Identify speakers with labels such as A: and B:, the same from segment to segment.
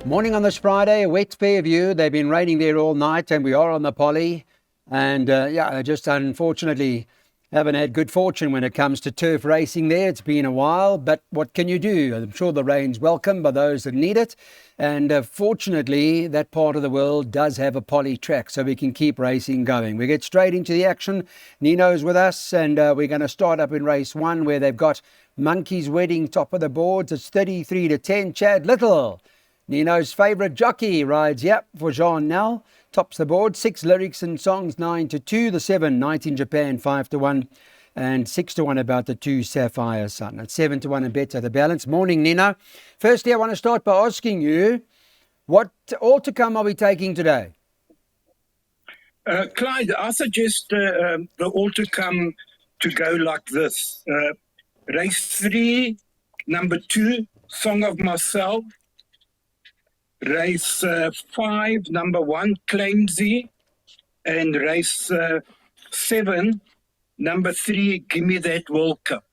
A: Morning on this Friday, a wet Fairview. They've been raining there all night and we are on the poly. And just unfortunately haven't had good fortune when it comes to turf racing there. It's been a while, but what can you do? I'm sure the rain's welcome by those that need it. And fortunately, that part of the world does have a poly track, so we can keep racing going. We get straight into the action. Nino's with us, and we're going to start up in race 1 where they've got Monkey's Wedding top of the boards. It's 33-10. Chad Little, Nino's favourite jockey, rides, for Jean Nel. Tops the board. 6 Lyrics and Songs, 9-2. The 7, Night in Japan, 5-1. And 6-1 about the 2, Sapphire Sun. At 7-1 and better the balance. Morning, Nino. Firstly, I want to start by asking you, what all to come are we taking today?
B: Clyde, I suggest the all to come to go like this. Race 3, number 2, Song of Myself. Race 5, number 1, Claimsy. And race 7, number 3, Give Me That World Cup.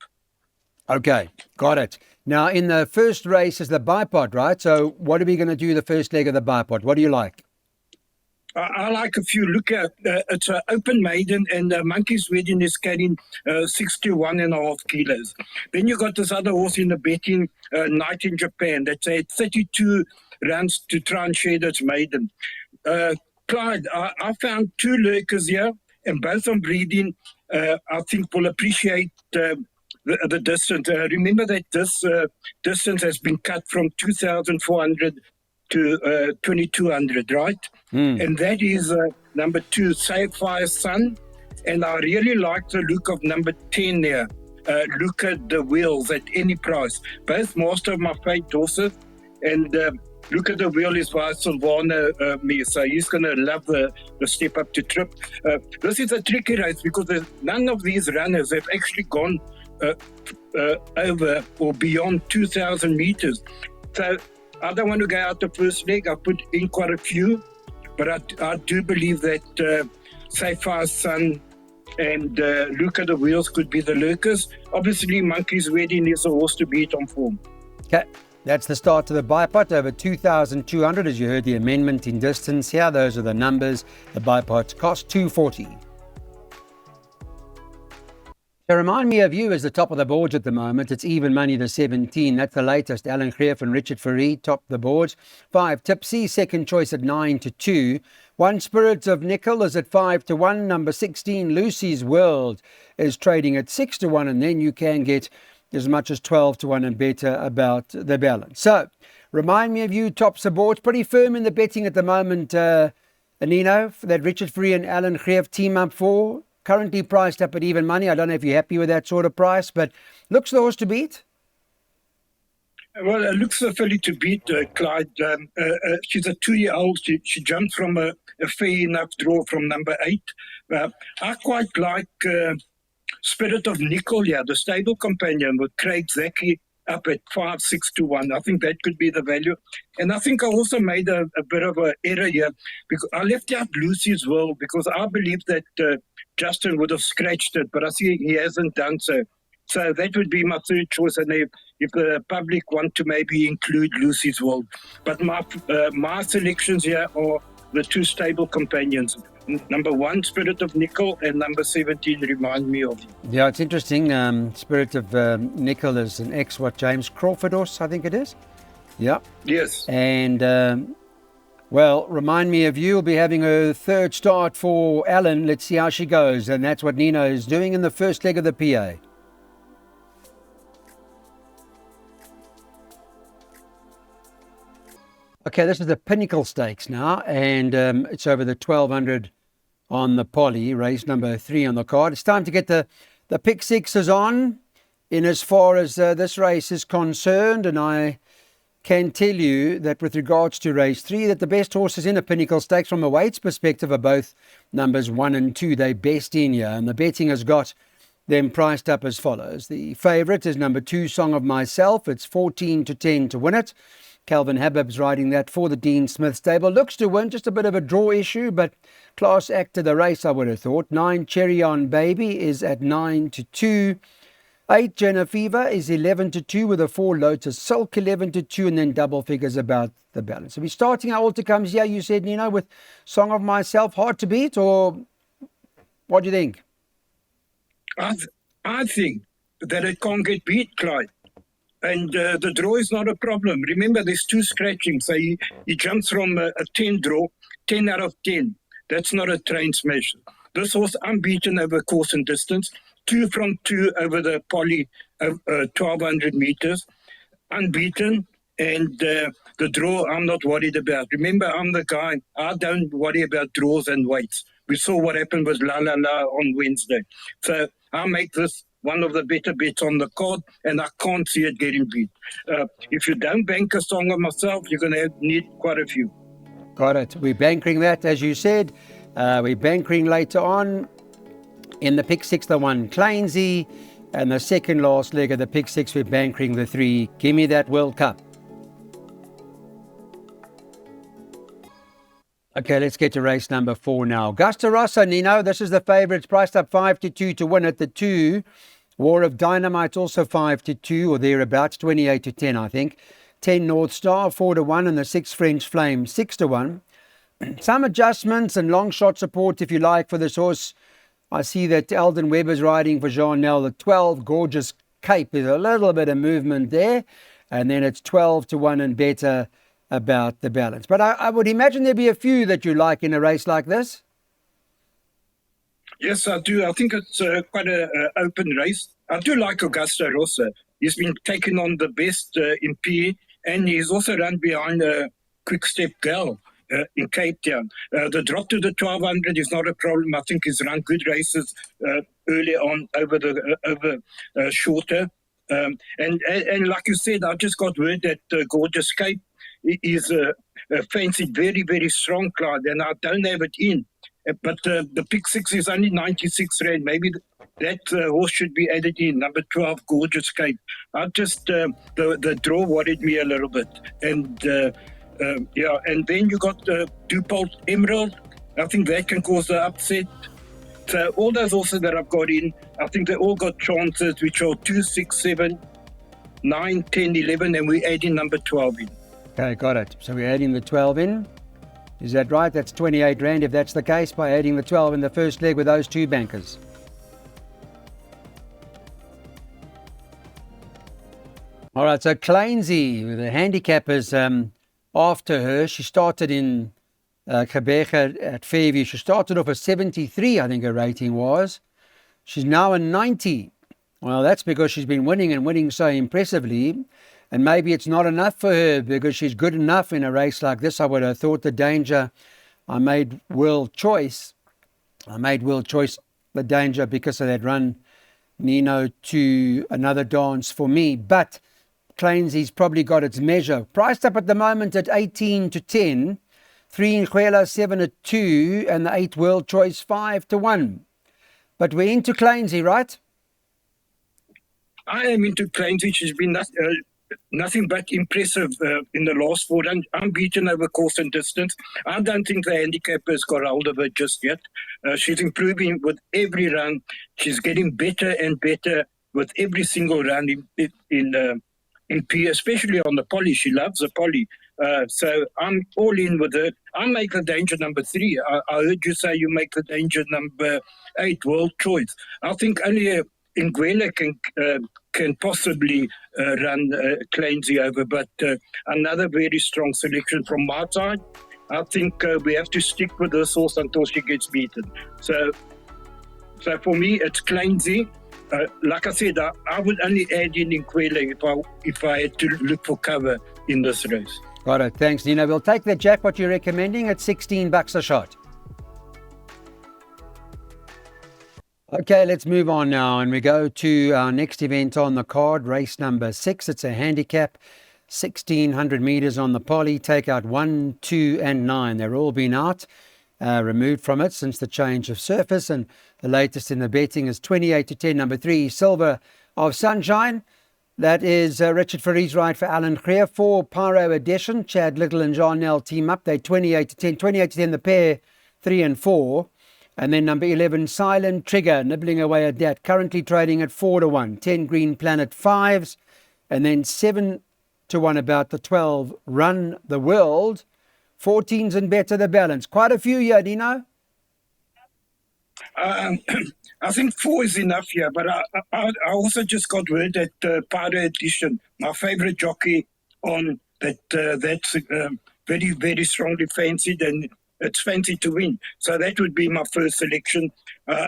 A: Okay, got it. Now, in the first race is the Bipot, right? So what are we going to do the first leg of the Bipot? What do you like?
B: I like a few. Look at it's an open maiden, and Monkey's Wedding is carrying 61.5 kilos. Then you got this other horse in the betting, Night in Japan, that's at 32 runs to try and share its maiden. Clyde, I found 2 lurkers here, and both on breeding. I think will appreciate the distance. Remember that this distance has been cut from 2,400 to 2,200, right? And that is number 2, Sapphire Sun. And I really like the look of number 10 there. Look at the wheels at any price. Both master of my fate horses. And look at the wheel is by Silvana me. So he's going to love the step up to trip. This is a tricky race because none of these runners have actually gone over or beyond 2,000 meters. So I don't want to go out the first leg. I put in quite a few, but I do believe that Sapphire Sun and Look at the Wheels could be the lurkers. Obviously, Monkey's Wedding is a horse to beat on form.
A: Okay, that's the start of the Bipot, over 2,200, as you heard the amendment in distance here. Those are the numbers. The Bipot cost 240. So remind me of you as the top of the boards at the moment. It's even money to 17. That's the latest. Alan Greef and Richard Farid top the boards. 5 Tipsy, second choice at 9-2. 1 Spirit of Nickel is at 5-1. Number 16, Lucy's World, is trading at 6-1. And then you can get as much as 12-1 and better about the balance. So remind me of you, tops the boards. Pretty firm in the betting at the moment, Nino, that Richard Farid and Alan Greef team up for. Currently priced up at even money. I don't know if you're happy with that sort of price, but looks the horse to beat.
B: Well, it looks a filly to beat, Clyde. She's a 2-year-old. She jumped from a fair enough draw from number 8. I quite like Spirit of Nickel here, the stable companion with Craig Zaki up at 5-6-1. I think that could be the value. And I think I also made a bit of an error here because I left out Lucy's World because I believe that Justin would have scratched it, but I see he hasn't done so. So that would be my third choice, and if the public want to maybe include Lucy's World. But my selections here are the 2 stable companions. Number 1, Spirit of Nickel, and number 17, Remind Me of You.
A: Yeah, it's interesting. Spirit of Nickel is an James Crawford horse, I think it is. Yeah.
B: Yes.
A: And well, Remind Me of You will be having a third start for Alan. Let's see how she goes. And that's what Nino is doing in the first leg of the PA. Okay, this is the Pinnacle Stakes now. And it's over the 1,200 on the poly, race number 3 on the card. It's time to get the pick sixes on in as far as this race is concerned. And I can tell you that with regards to race 3, that the best horses in the Pinnacle Stakes from a weights perspective are both numbers 1 and 2. They're best in here, and the betting has got them priced up as follows. The favourite is number 2, Song of Myself. It's 14-10 to win it. Calvin Habib's riding that for the Dean Smith stable. Looks to win, just a bit of a draw issue, but class act to the race, I would have thought. 9 Cherry On Baby is at 9-2. 8 Genevieve is 11-2 with a 4 Lotus Silk 11-2, and then double figures about the balance. So we're starting our altar comes here, you said, Nino, with Song of Myself, hard to beat, or what do you think?
B: I think that it can't get beat, Clyde. And the draw is not a problem. Remember, there's 2 scratching. So he jumps from a 10 draw, 10 out of 10. That's not a train smash. This horse unbeaten over course and distance, 2 from 2 over the poly, 1,200 meters, unbeaten. And the draw, I'm not worried about. Remember, I'm the guy, I don't worry about draws and weights. We saw what happened with La La La on Wednesday. So I make this one of the better bets on the card, and I can't see it getting beat. If you don't bank a Song of Myself, you're going to need quite a few.
A: Got it. We're bankering that, as you said. We're bankering later on in the pick 6, the 1 Klainsy, and the second last leg of the pick 6, we're bankering the 3 Give Me That World Cup. Okay, let's get to race number 4 now. Augusta Rossa, Nino, this is the favourite. It's priced up 5-2 to win at the 2. War of Dynamite also 5-2 or thereabouts, 28-10, I think. 10 North Star, 4-1, and the 6 French Flame, 6-1. Some adjustments and long shot support, if you like, for this horse. I see that Eldon Webber's riding for Jean Nel. The 12 Gorgeous Cape, there's a little bit of movement there. And then it's 12-1 and better about the balance. But I would imagine there'd be a few that you like in a race like this.
B: Yes, I do. I think it's quite an open race. I do like Augusta Rossa. He's been taking on the best in P, and he's also run behind a Quick Step Gal in Cape Town. The drop to the 1200 is not a problem. I think he's run good races early on over shorter. And like you said, I just got word that Gorgeous Cape is fancied very, very strong, Clyde, and I don't have it in. But the pick 6 is only 96 Rand. Maybe that horse should be added in. Number 12, Gorgeous Cape. I just, the draw worried me a little bit. And and then you got Dupont Emerald. I think that can cause the upset. So all those horses that I've got in, I think they all got chances, which are 2, 6, 7, 9, 10, 11, and we're adding number 12 in.
A: Okay, got it. So we're adding the 12 in. Is that right? That's 28 Rand if that's the case, by adding the 12 in the first leg with those 2 bankers. All right, so Klainsy, the handicappers after her, she started in Quebec at Fairview. She started off at 73, I think her rating was. She's now a 90. Well, that's because she's been winning and winning so impressively. And maybe it's not enough for her because she's good enough in a race like this. I would have thought the danger, I made World Choice the danger because of that run, Nino, to Another Dance for Me. But Klainsy's probably got its measure. Priced up at the moment at 18-10, 3 Nkwela 7-2, and the 8 World Choice 5-1. But we're into Klainsy, right?
B: I am into Klainsy, which has been nothing but impressive in the last 4 runs, unbeaten over course and distance. I don't think the handicapper's got hold of her just yet. She's improving with every run. She's getting better and better with every single run in P, especially on the poly. She loves the poly. So I'm all in with her. I make the danger number 3. I heard you say you make the danger number 8, World Choice. I think only Nguela can possibly run Klainsy over, but another very strong selection from my side. I think we have to stick with this horse until she gets beaten. So for me, it's Klainsy. Like I said, I would only add in Nguela if I had to look for cover in this race.
A: Got it. Thanks, Nino. We'll take the jackpot you're recommending at $16 a shot. Okay, let's move on now, and we go to our next event on the card, race number 6. It's a handicap, 1,600 meters on the poly. Take out 1, 2, and 9. They're all been out, removed from it since the change of surface, and the latest in the betting is 28-10. Number 3, Silver of Sunshine. That is Richard Ferry's ride for Alan Creer. 4, Pyro Edition. Chad Little and John Nell team up. They're 28-10. 28-10 the pair, 3 and 4. And then number 11, Silent Trigger, nibbling away at that. Currently trading at 4-1. 10 Green Planet 5s. And then 7-1 about the 12, Run the World. 14s and better the balance. Quite a few here, Dino.
B: I think 4 is enough here, but I also just got word that Powder Edition, my favorite jockey on that's very, very strongly fancied, and it's fancy to win. So that would be my first selection. I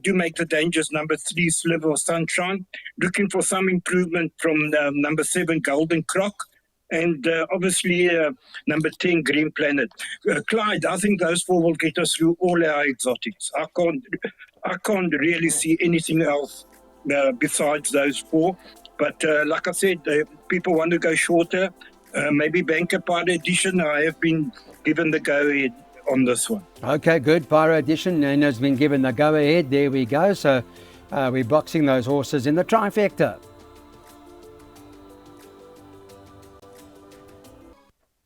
B: do make the dangers number 3, Sliver of Sunshine, looking for some improvement from number 7, Golden Croc, and obviously number 10, Green Planet. Clyde, I think those 4 will get us through all our exotics. I can't really see anything else besides those 4. But like I said, people want to go shorter. Maybe Banker Powder Edition. I have been given the go-ahead on this one.
A: Okay, good. Pyro Edition and has been given the go-ahead. There we go. So we're boxing those horses in the trifecta.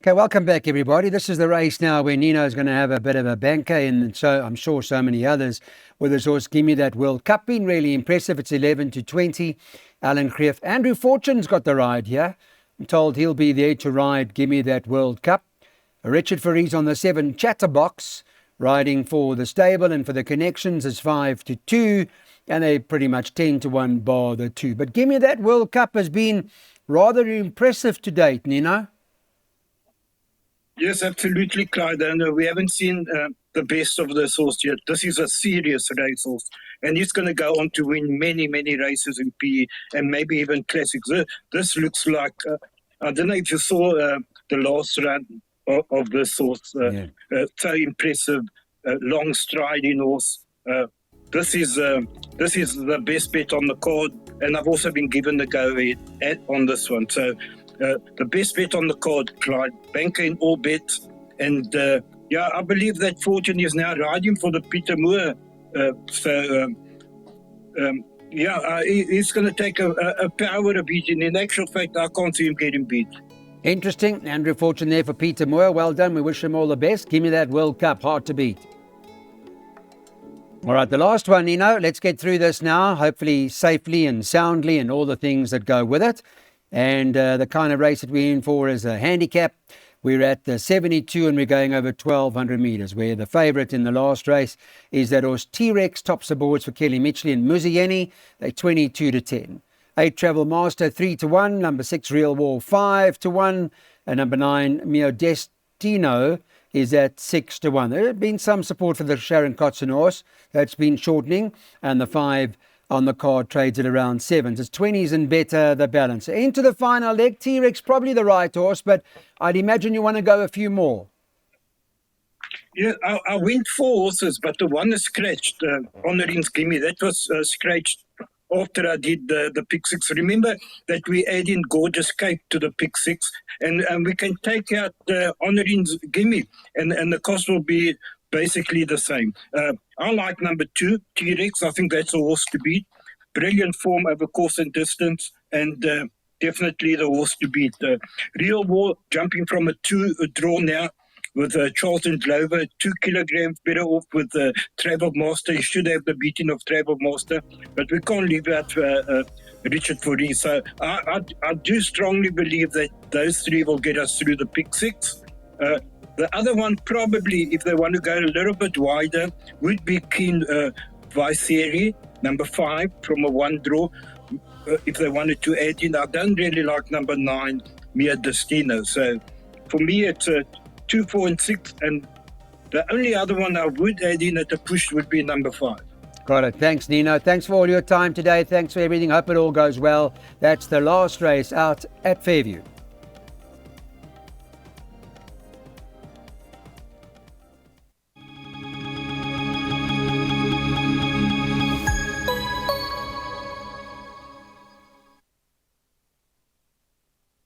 A: Okay, welcome back, everybody. This is the race now where Nino's going to have a bit of a banker, and so I'm sure so many others with his horse Gimme That World Cup. Been really impressive. It's 11-20. Alan Creef. Andrew Fortune's got the ride here. I'm told he'll be there to ride Gimme That World Cup. Richard Faris on the 7, Chatterbox, riding for the stable and for the connections is 5-2, and they pretty much 10-1 bar the 2. But Gimme That World Cup has been rather impressive to date, Nino.
B: Yes, absolutely, Clyde. And we haven't seen the best of this horse yet. This is a serious racehorse, and he's going to go on to win many, many races in PE and maybe even classics. This looks like, I don't know if you saw the last run of this horse. So impressive, long striding horse. This is the best bet on the card, and I've also been given the go-ahead on this one. So the best bet on the card, Clyde. Banker in all bets. And I believe that Fortune is now riding for the Peter Moore. He's going to take a power beating. In actual fact, I can't see him getting beat.
A: Interesting. Andrew Fortune there for Peter Moore. Well done. We wish him all the best. Give me that World Cup. Hard to beat. All right, the last one, Nino. Let's get through this now, hopefully safely and soundly and all the things that go with it. And the kind of race that we're in for is a handicap. We're at the 72 and we're going over 1,200 metres, where the favourite in the last race is that horse T-Rex, tops the boards for Kelly Mitchell and Muzieni. They're 22-10. 8 Travel Master 3-1. Number 6 Real War 5-1. And number 9 Mio Destino is at 6-1. There has been some support for the Sharon Kotzen horse. That's been shortening. And the 5 on the card trades at around 7s. It's 20s and better the balance. Into the final leg, T-Rex probably the right horse, but I'd imagine you want to go a few more.
B: Yeah, I went 4 horses, but the one is scratched. Honorin's Gimme, that was scratched after I did the pick 6. Remember that we add in Gorgeous Cape to the pick 6, and we can take out Honorin's Gimme, and the cost will be basically the same. I like number 2, T-Rex. I think that's a horse to beat. Brilliant form over course and distance, and definitely the horse to beat. Real War jumping from a 2 draw now with Charlton Glover, 2 kilograms better off with Travel Master. He should have the beating of Travel Master, but we can't leave out Richard Faris. So I do strongly believe that those 3 will get us through the pick 6. The other one, probably, if they want to go a little bit wider, would be Keen Viceri, number 5, from a 1 draw. If they wanted to add in, I don't really like number 9, Mia Destino. So for me, it's 2, 4, and 6. And the only other one I would add in at a push would be number 5.
A: Got it. Thanks, Nino. Thanks for all your time today. Thanks for everything. Hope it all goes well. That's the last race out at Fairview.